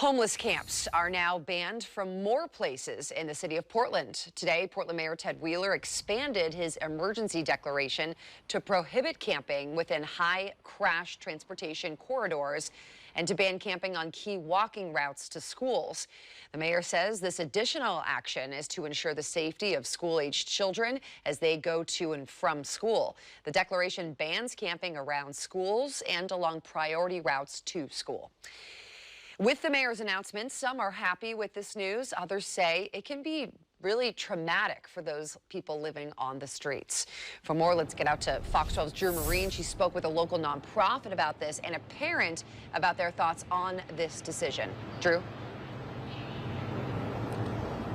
Homeless camps are now banned from more places in the city of Portland. Today, Portland Mayor Ted Wheeler expanded his emergency declaration to prohibit camping within high crash transportation corridors and to ban camping on key walking routes to schools. The mayor says this additional action is to ensure the safety of school-aged children as they go to and from school. The declaration bans camping around schools and along priority routes to school. With the mayor's announcement, some are happy with this news. Others say it can be really traumatic for those people living on the streets. For more, let's get out to Fox 12's Drew Marine. She spoke with a local nonprofit about this and a parent about their thoughts on this decision. Drew?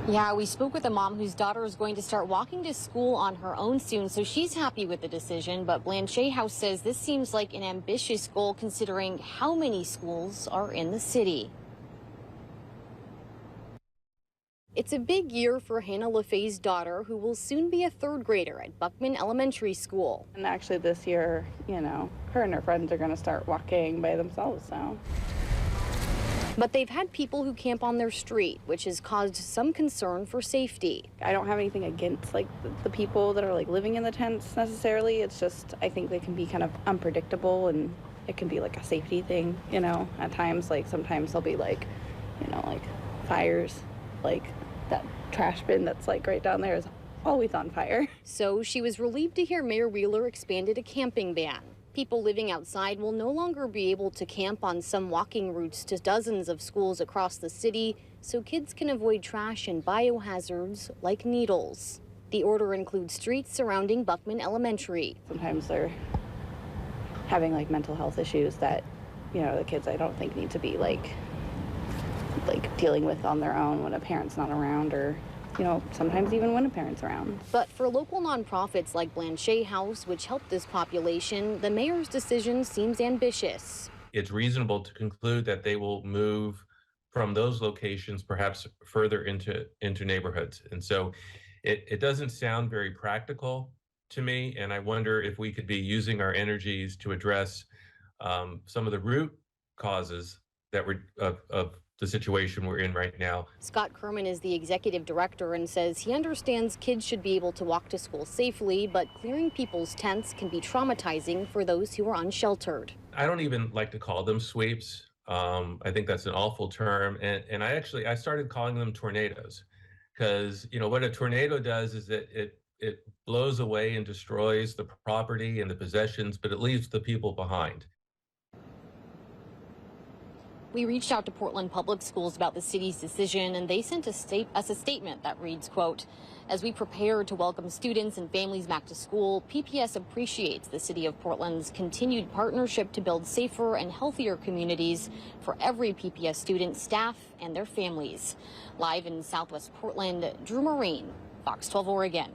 Yeah, we spoke with a mom whose daughter is going to start walking to school on her own soon, so she's happy with the decision. But Blanchet House says this seems like an ambitious goal considering how many schools are in the city. It's a big year for Hannah LaFay's daughter, who will soon be a third grader at Buckman Elementary School. And actually this year, her and her friends are going to start walking by themselves now. But they've had people who camp on their street, which has caused some concern for safety. I don't have anything against the people that are living in the tents necessarily. It's just I think they can be kind of unpredictable, and it can be a safety thing, at times. Sometimes there'll be fires, that trash bin that's right down there is always on fire. So she was relieved to hear Mayor Wheeler expanded a camping ban. People living outside will no longer be able to camp on some walking routes to dozens of schools across the city, so kids can avoid trash and biohazards like needles. The order includes streets surrounding Buckman Elementary. Sometimes they're having mental health issues that, the kids I don't think need to be dealing with on their own when a parent's not around, or sometimes even when a parent's around. But for local nonprofits like Blanchet House, which help this population, the mayor's decision seems ambitious. It's reasonable to conclude that they will move from those locations perhaps further into neighborhoods. And so it doesn't sound very practical to me, and I wonder if we could be using our energies to address some of the root causes that of the situation we're in right now. Scott Kerman is the executive director and says he understands kids should be able to walk to school safely, but clearing people's tents can be traumatizing for those who are unsheltered. I don't even like to call them sweeps. I think that's an awful term. And I started calling them tornadoes, because, what a tornado does is that it blows away and destroys the property and the possessions, but it leaves the people behind. We reached out to Portland Public Schools about the city's decision, and they sent us a statement that reads, quote, "As we prepare to welcome students and families back to school, PPS appreciates the city of Portland's continued partnership to build safer and healthier communities for every PPS student, staff, and their families." Live in Southwest Portland, Drew Marine, Fox 12 Oregon.